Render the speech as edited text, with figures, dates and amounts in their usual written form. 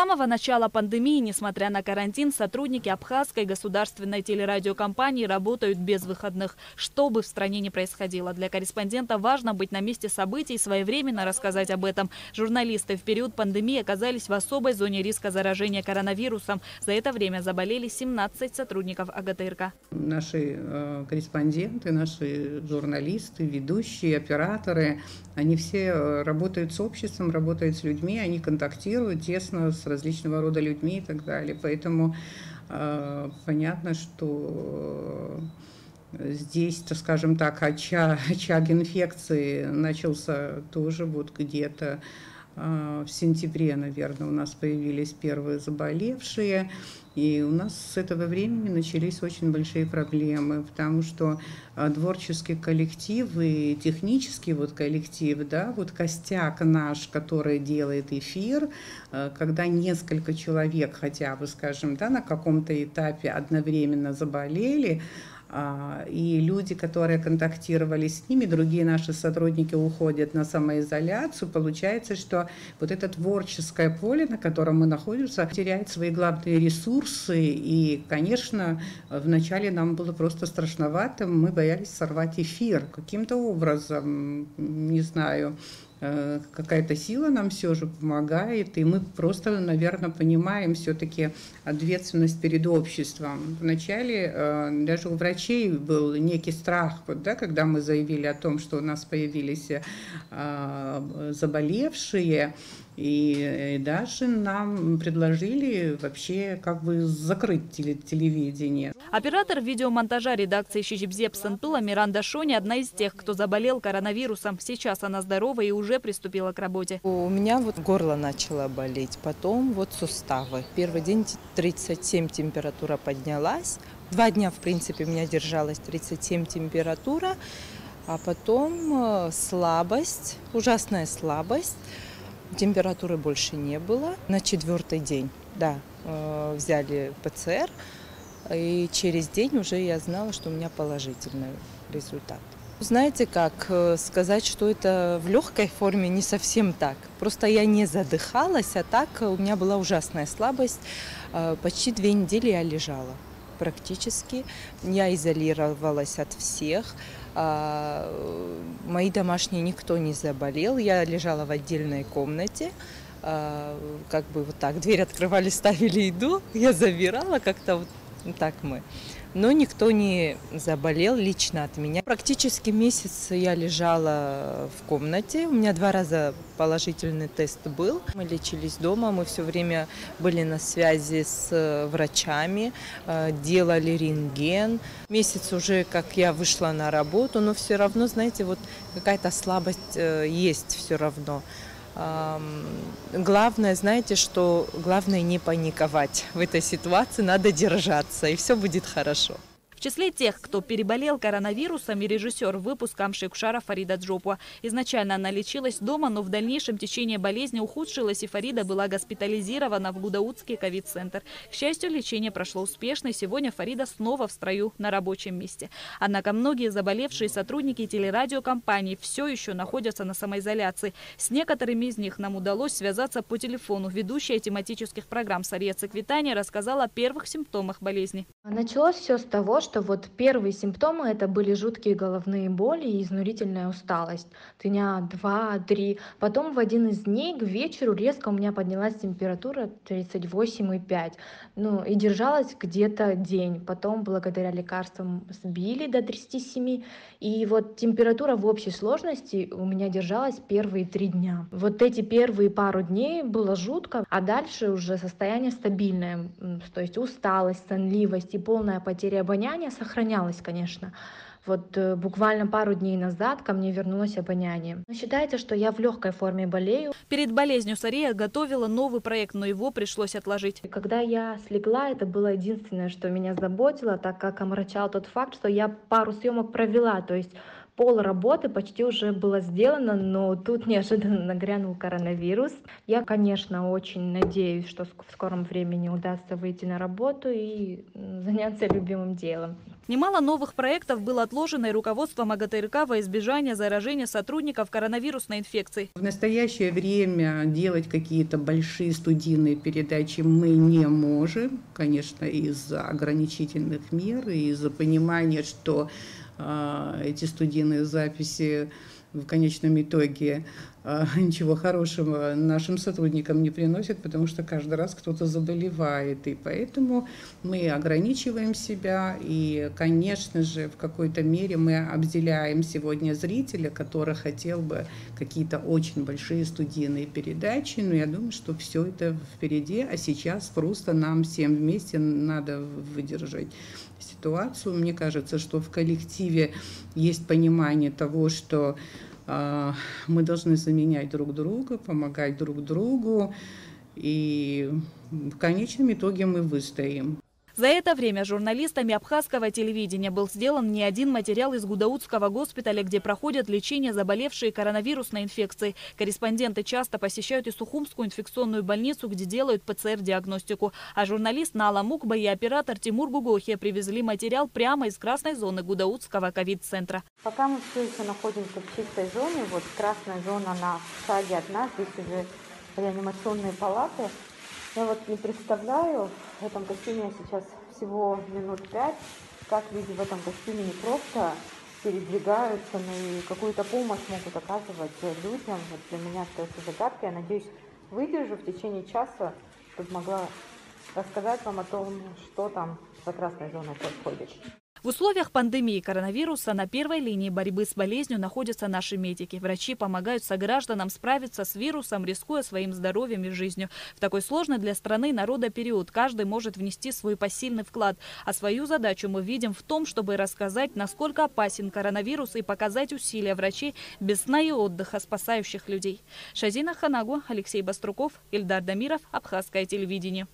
самого начала пандемии, несмотря на карантин, сотрудники Абхазской государственной телерадиокомпании работают без выходных. Что бы в стране ни происходило, для корреспондента важно быть на месте событий и своевременно рассказать об этом. Журналисты в период пандемии оказались в особой зоне риска заражения коронавирусом. За это время заболели 17 сотрудников АГТРК. Наши корреспонденты, наши журналисты, ведущие, операторы, они все работают с обществом, работают с людьми, они контактируют тесно с различного рода людьми и так далее. Поэтому понятно, что здесь, скажем так, очаг инфекции начался тоже вот где-то в сентябре, наверное, у нас появились первые заболевшие. И у нас с этого времени начались очень большие проблемы, потому что творческий коллектив и технический вот коллектив, да, вот костяк наш, который делает эфир, когда несколько человек хотя бы, скажем, да, на каком-то этапе одновременно заболели, и люди, которые контактировали с ними, другие наши сотрудники уходят на самоизоляцию, получается, что вот это творческое поле, на котором мы находимся, теряет свои главные ресурсы. И, конечно, вначале нам было просто страшновато, мы боялись сорвать эфир каким-то образом, не знаю, какая-то сила нам все же помогает, и мы просто, наверное, понимаем все-таки ответственность перед обществом. Вначале даже у врачей был некий страх, вот, да, когда мы заявили о том, что у нас появились заболевшие, и даже нам предложили вообще как бы закрыть телевидение. Оператор видеомонтажа редакции «Щичибзепсенпыла» Миранда Шони – одна из тех, кто заболел коронавирусом. Сейчас она здорова и уже приступила к работе. У меня вот горло начало болеть, потом вот суставы. Первый день 37 температура поднялась. 2 дня, в принципе, меня держалась 37 температура, а потом слабость, ужасная слабость. Температуры больше не было. На 4-й день, да, взяли ПЦР, и через день уже я знала, что у меня положительный результат. Знаете как, сказать, что это в легкой форме, не совсем так. Просто я не задыхалась, а так у меня была ужасная слабость. Почти 2 недели я лежала практически. Я изолировалась от всех. Мои домашние никто не заболел. Я лежала в отдельной комнате. Как бы вот так, дверь открывали, ставили еду. Я забирала как-то вот так мы. Но никто не заболел лично от меня. Практически месяц я лежала в комнате. У меня 2 раза положительный тест был. Мы лечились дома, мы все время были на связи с врачами, делали рентген. Месяц уже, как я вышла на работу, но все равно, знаете, вот какая-то слабость есть все равно. Главное, знаете, что главное не паниковать в этой ситуации, надо держаться, и все будет хорошо. В числе тех, кто переболел коронавирусом, и режиссер выпуска Амшикшара Фарида Джопуа. Изначально она лечилась дома, но в дальнейшем течение болезни ухудшилось, и Фарида была госпитализирована в Гудаутский ковид-центр. К счастью, лечение прошло успешно, и сегодня Фарида снова в строю на рабочем месте. Однако многие заболевшие сотрудники телерадиокомпаний все еще находятся на самоизоляции. С некоторыми из них нам удалось связаться по телефону. Ведущая тематических программ Сария Циквитания рассказала о первых симптомах болезни. Началось все с того, что вот первые симптомы это были жуткие головные боли и изнурительная усталость. Дня 2-3. Потом в один из дней к вечеру резко у меня поднялась температура 38,5. Ну и держалась где-то день. Потом благодаря лекарствам сбили до 37. И вот температура в общей сложности у меня держалась первые 3 дня. Вот эти первые пару дней было жутко, а дальше уже состояние стабильное. То есть усталость, сонливость и полная потеря обоняния сохранялась, конечно. Вот буквально пару дней назад ко мне вернулось обоняние. Считается, что я в легкой форме болею. Перед болезнью Сария готовила новый проект, но его пришлось отложить. Когда я слегла, это было единственное, что меня заботило, так как омрачал тот факт, что я пару съемок провела, то есть Пол работы почти уже было сделано, но тут неожиданно нагрянул коронавирус. Я, конечно, очень надеюсь, что в скором времени удастся выйти на работу и заняться любимым делом. Немало новых проектов было отложено и руководством АГТРК во избежание заражения сотрудников коронавирусной инфекцией. В настоящее время делать какие-то большие студийные передачи мы не можем, конечно, из-за ограничительных мер и из-за понимания, что эти студийные записи в конечном итоге ничего хорошего нашим сотрудникам не приносят, потому что каждый раз кто-то заболевает. И поэтому мы ограничиваем себя. И, конечно же, в какой-то мере мы обделяем сегодня зрителя, который хотел бы какие-то очень большие студийные передачи. Но я думаю, что все это впереди. А сейчас просто нам всем вместе надо выдержать ситуацию. Мне кажется, что в коллективе есть понимание того, что мы должны заменять друг друга, помогать друг другу, и в конечном итоге мы выстоим. За это время журналистами абхазского телевидения был сделан не один материал из Гудаутского госпиталя, где проходят лечение заболевшие коронавирусной инфекцией. Корреспонденты часто посещают и Сухумскую инфекционную больницу, где делают ПЦР-диагностику. А журналист Нала Мукба и оператор Тимур Гугохи привезли материал прямо из красной зоны Гудаутского ковид-центра. Пока мы все еще находимся в чистой зоне, вот красная зона на шаге от нас, здесь уже реанимационные палаты. Я вот не представляю, в этом костюме я сейчас всего минут 5, как люди в этом костюме не просто передвигаются, но и какую-то помощь могут оказывать людям. Вот для меня остается загадкой. Я надеюсь, выдержу в течение часа, чтобы могла рассказать вам о том, что там за красной зоной происходит. В условиях пандемии коронавируса на первой линии борьбы с болезнью находятся наши медики. Врачи помогают согражданам справиться с вирусом, рискуя своим здоровьем и жизнью. В такой сложный для страны и народа период каждый может внести свой посильный вклад. А свою задачу мы видим в том, чтобы рассказать, насколько опасен коронавирус и показать усилия врачей без сна и отдыха, спасающих людей. Шазина Ханагу, Алексей Баструков, Ильдар Дамиров, Абхазское телевидение.